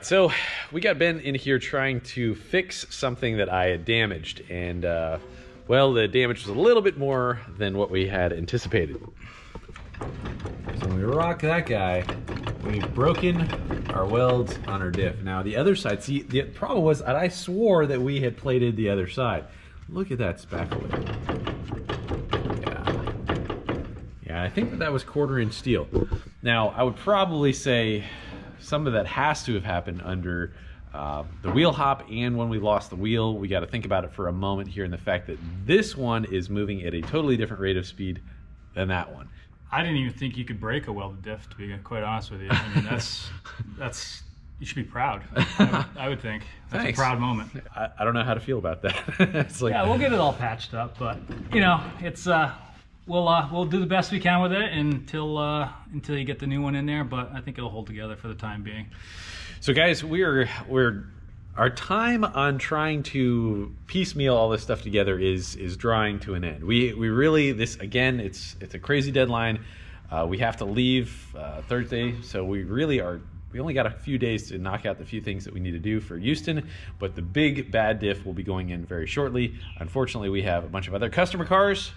so we got Ben in here trying to fix something that I had damaged, and well, the damage was a little bit more than what we had anticipated. So when we rock that guy, we've broken our welds on our diff. Now the other side, see, the problem was that I swore that we had plated the other side. Look at that spackle. Yeah, I think that was 1/4" steel. Now I would probably say some of that has to have happened under the wheel hop, and when we lost the wheel, we got to think about it for a moment here in the fact that this one is moving at a totally different rate of speed than that one. I didn't even think you could break a welded diff, to be quite honest with you. I mean, that's you should be proud. I would think that's Thanks. A proud moment. I don't know how to feel about that. It's like, yeah, we'll get it all patched up, but you know, it's we'll do the best we can with it until you get the new one in there. But I think it'll hold together for the time being. So guys, our time on trying to piecemeal all this stuff together is drawing to an end. We really, this again, it's a crazy deadline. We have to leave Thursday, so we only got a few days to knock out the few things that we need to do for Houston, but the big bad diff will be going in very shortly. Unfortunately, we have a bunch of other customer cars,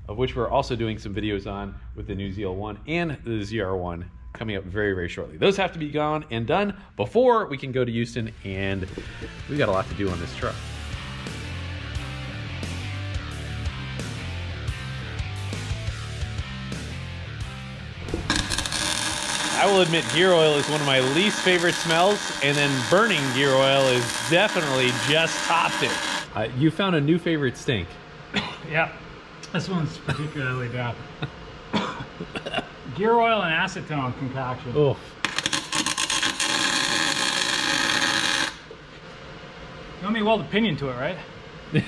of which we're also doing some videos on with the new ZL1 and the ZR1 coming up very, very shortly. Those have to be gone and done before we can go to Houston, and we got a lot to do on this truck. I will admit gear oil is one of my least favorite smells, and then burning gear oil is definitely just topped it. You found a new favorite stink. Yeah, this one's particularly bad. Gear oil and acetone concoction. Oh. You want me to weld a pinion to it, right? I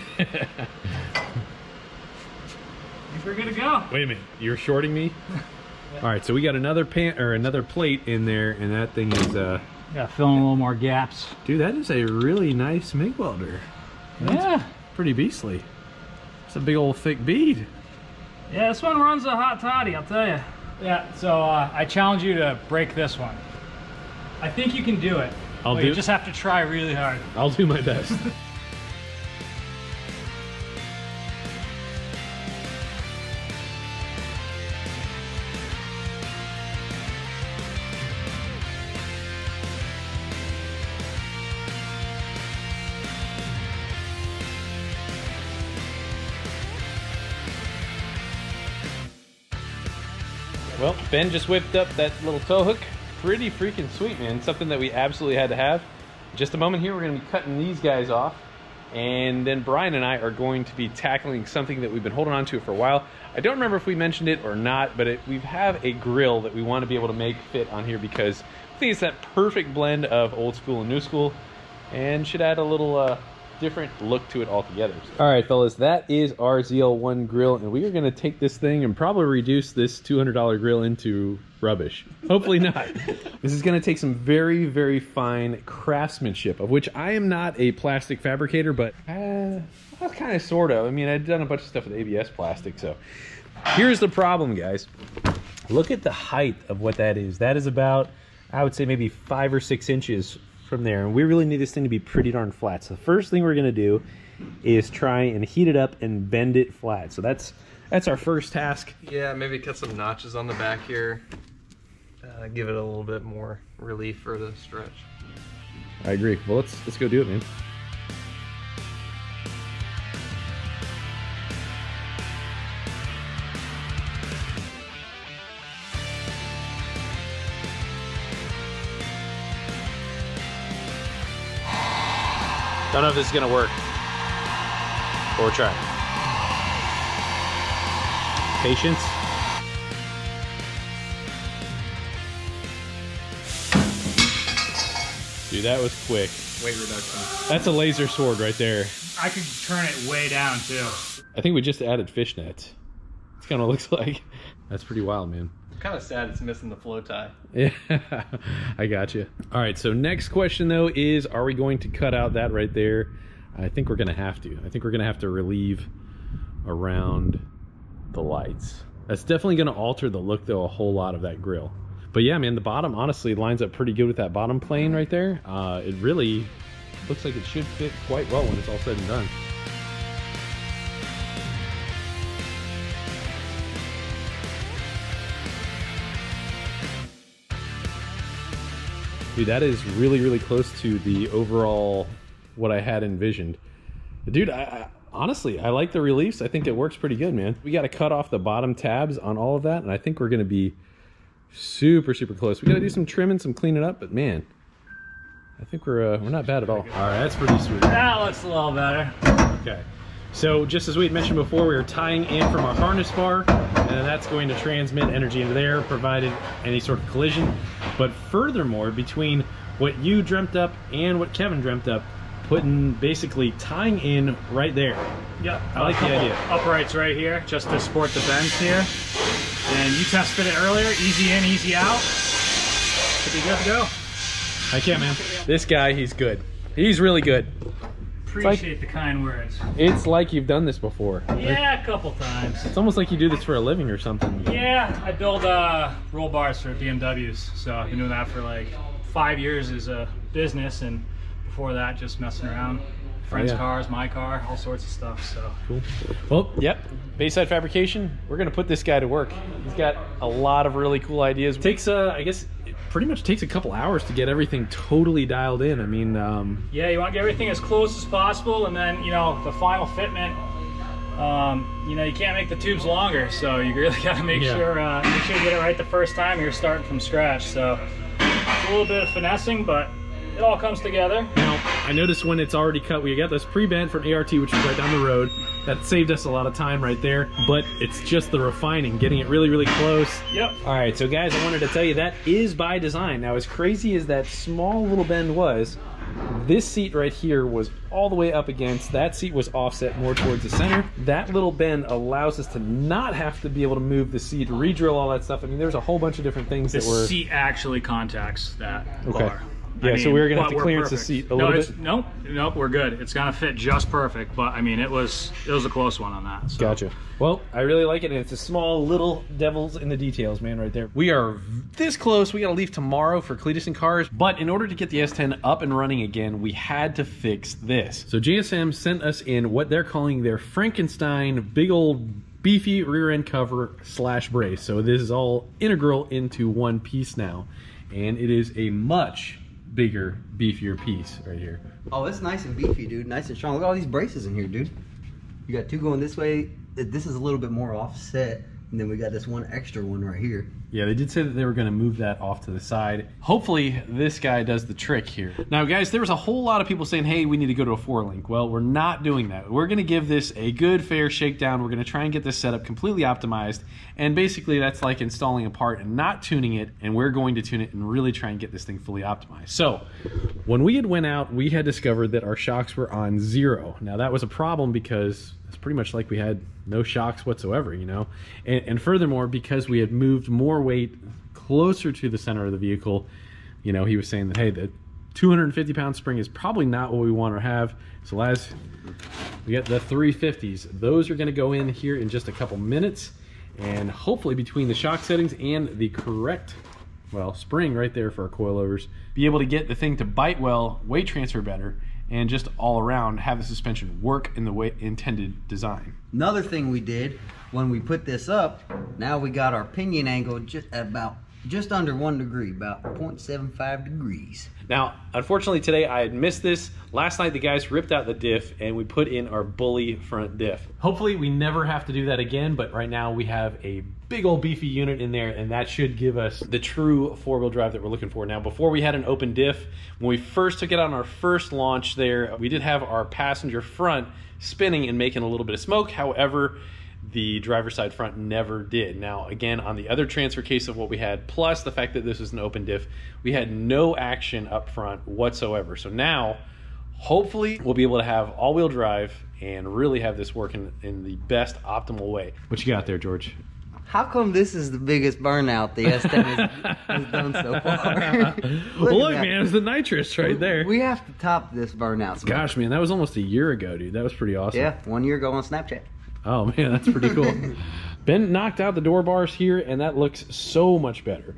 think we're good to go. Wait a minute, you're shorting me? Yeah. All right, so we got another plate in there, and that thing is yeah, filling a little more gaps. Dude, that is a really nice MIG welder. That's pretty beastly. It's a big old thick bead. Yeah, this one runs a hot toddy, I'll tell you. Yeah, so I challenge you to break this one. I think you can do it. You just have to try really hard. I'll do my best. Well, Ben just whipped up that little tow hook. Pretty freaking sweet, man. Something that we absolutely had to have. In just a moment here, we're going to be cutting these guys off. And then Brian and I are going to be tackling something that we've been holding on to for a while. I don't remember if we mentioned it or not, but we have a grill that we want to be able to make fit on here because I think it's that perfect blend of old school and new school and should add a little different look to it altogether. All right, fellas, that is our ZL1 grill, and we are going to take this thing and probably reduce this $200 grill into rubbish. Hopefully not. This is going to take some very, very fine craftsmanship, of which I am not a plastic fabricator, but well, kind of, sort of. I mean, I've done a bunch of stuff with ABS plastic, so. Here's the problem, guys. Look at the height of what that is. That is about, I would say, maybe 5 or 6 inches from there, and we really need this thing to be pretty darn flat. So the first thing we're going to do is try and heat it up and bend it flat. So that's our first task. Yeah, maybe cut some notches on the back here. Give it a little bit more relief for the stretch. I agree. Well, let's go do it, man. Don't know if this is gonna work, but we're trying. Patience. Dude, that was quick. Weight reduction. That's a laser sword right there. I could turn it way down too. I think we just added fishnets. It's kind of looks like. That's pretty wild, man. Kind of sad it's missing the flow tie. Yeah, I got you. All right, so next question though is, are we going to cut out that right there? I think we're gonna have to. I think we're gonna have to relieve around the lights. That's definitely gonna alter the look though a whole lot of that grill. But yeah, man, the bottom honestly lines up pretty good with that bottom plane right there. It really looks like it should fit quite well when it's all said and done. Dude, that is really, really close to the overall what I had envisioned. Dude, I honestly, I like the reliefs. I think it works pretty good, man. We got to cut off the bottom tabs on all of that, and I think we're going to be super, super close. We got to do some trimming, some cleaning up, but man, I think we're not bad at all. All right, that's pretty sweet. That looks a little better. Okay. So just as we had mentioned before, we were tying in from our harness bar, and that's going to transmit energy into there, provided any sort of collision. But furthermore, between what you dreamt up and what Kevin dreamt up, basically tying in right there. Yep. I like the idea. Uprights right here, just to support the bends here. And you test fit it earlier, easy in, easy out. Should be good to go. I can't, man. This guy, he's good. He's really good. Appreciate the kind words. It's like you've done this before. Yeah, a couple times. It's almost like you do this for a living or something. Yeah, I build roll bars for BMWs. So I've been doing that for like 5 years as a business, and before that, just messing around. Friends' cars, my car, all sorts of stuff. So cool. Well, yep. Bayside Fabrication. We're gonna put this guy to work. He's got a lot of really cool ideas. Takes I guess it pretty much takes a couple hours to get everything totally dialed in. I mean, yeah, you want to get everything as close as possible, and then the final fitment. You can't make the tubes longer, so you really got to make sure you get it right the first time. You're starting from scratch, so it's a little bit of finessing, but it all comes together. Now, I noticed when it's already cut, we got this pre-bend from ART, which is right down the road. That saved us a lot of time right there, but it's just the refining, getting it really, really close. Yep. All right, so guys, I wanted to tell you that is by design. Now, as crazy as that small little bend was, this seat right here was all the way up against, that seat was offset more towards the center. That little bend allows us to not have to be able to move the seat, re-drill all that stuff. I mean, there's a whole bunch of different things that were... The seat actually contacts that bar. Yeah, so we're gonna have to clearance the seat a little bit. Nope, we're good. It's gonna fit just perfect. But I mean, it was a close one on that. So. Gotcha. Well, I really like it, and it's a small little devils in the details, man, right there. We are this close. We gotta leave tomorrow for Cleetus and Cars, but in order to get the S10 up and running again, we had to fix this. So GSM sent us in what they're calling their Frankenstein big old beefy rear end cover / brace. So this is all integral into one piece now, and it is a much bigger, beefier piece right here. Oh, it's nice and beefy, dude. Nice and strong. Look at all these braces in here, dude. You got two going this way. This is a little bit more offset, and then we got this one extra one right here. Yeah, they did say that they were going to move that off to the side. Hopefully, this guy does the trick here. Now, guys, there was a whole lot of people saying, hey, we need to go to a 4-link. Well, we're not doing that. We're going to give this a good, fair shakedown. We're going to try and get this setup completely optimized. And basically, that's like installing a part and not tuning it. And we're going to tune it and really try and get this thing fully optimized. So, when we had went out, we had discovered that our shocks were on 0. Now, that was a problem because it's pretty much like we had no shocks whatsoever, and furthermore, because we had moved more weight closer to the center of the vehicle, he was saying that, hey, the 250-pound spring is probably not what we want to have. So as we got the 350s, those are going to go in here in just a couple minutes, and hopefully between the shock settings and the correct spring right there for our coilovers, be able to get the thing to bite well, weight transfer better, and just all around have the suspension work in the way intended design. Another thing we did when we put this up, now we got our pinion angle just under 1 degree, about 0.75 degrees. Now, unfortunately today I had missed this. Last night the guys ripped out the diff and we put in our bully front diff. Hopefully we never have to do that again, but right now we have a big old beefy unit in there, and that should give us the true 4-wheel drive that we're looking for. Now, before we had an open diff, when we first took it on our first launch there, we did have our passenger front spinning and making a little bit of smoke. However, the driver's side front never did. Now, again, on the other transfer case of what we had, plus the fact that this was an open diff, we had no action up front whatsoever. So now, hopefully, we'll be able to have all-wheel drive and really have this working in the best optimal way. What you got there, George? How come this is the biggest burnout the S10 has done so far? Look, man, it's the nitrous right there. We have to top this burnout. Gosh, man, that was almost a year ago, dude. That was pretty awesome. Yeah, 1 year ago on Snapchat. Oh, man, that's pretty cool. Ben knocked out the door bars here, and that looks so much better.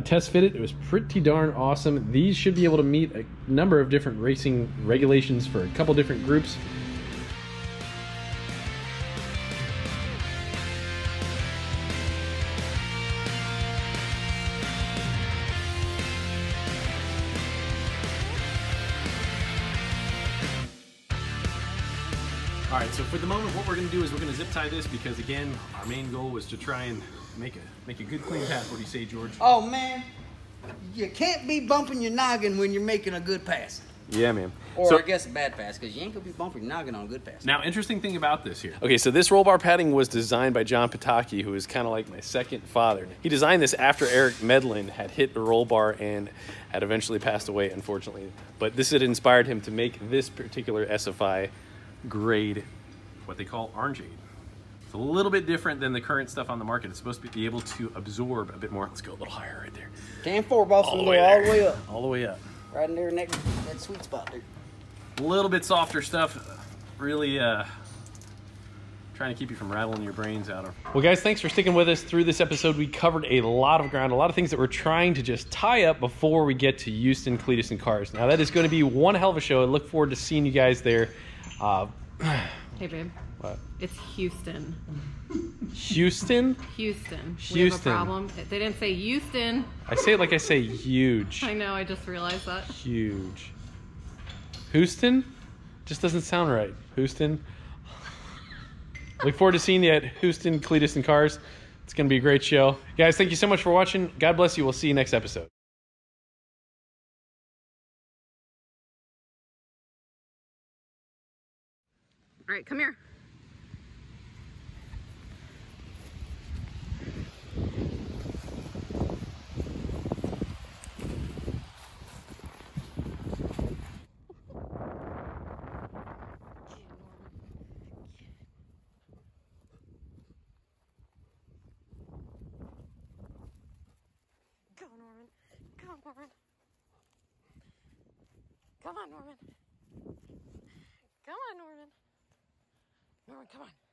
Test fitted, it was pretty darn awesome. These should be able to meet a number of different racing regulations for a couple different groups. All right, so for the moment, what we're gonna do is we're gonna zip tie this because, again, our main goal was to try and make a good clean pass. What do you say, George? Oh man, you can't be bumping your noggin when you're making a good pass. Yeah, man. Or So, I guess a bad pass, because you ain't gonna be bumping your noggin on a good pass. now, interesting thing about this here. Okay, so this roll bar padding was designed by John Pataki, who is kind of like my second father. He designed this after Eric Medlin had hit a roll bar and had eventually passed away, unfortunately. But this had inspired him to make this particular SFI grade, what they call orangeade. It's a little bit different than the current stuff on the market. It's supposed to be able to absorb a bit more. Let's go a little higher right there. 10-4 Boston, All the go way all the there. way up. All the way up. Right in there in that sweet spot there. A little bit softer stuff. Really trying to keep you from rattling your brains out. Well, guys, thanks for sticking with us through this episode. We covered a lot of ground, a lot of things that we're trying to just tie up before we get to Houston, Cleetus, and Cars. Now, that is going to be one hell of a show. I look forward to seeing you guys there. Hey, babe. What? It's Houston. Houston? Houston. We have a Houston. problem. They didn't say Houston. I say it like I say huge. I know, I just realized that. Huge. Houston? Just doesn't sound right. Houston. Look forward to seeing you at Houston, Cleetus, and Cars. It's going to be a great show. Guys, thank you so much for watching. God bless you. We'll see you next episode. All right, come here. Go, Norman. Come on, Norman. Come on, Norman. Come on, Norman. Norman, come on.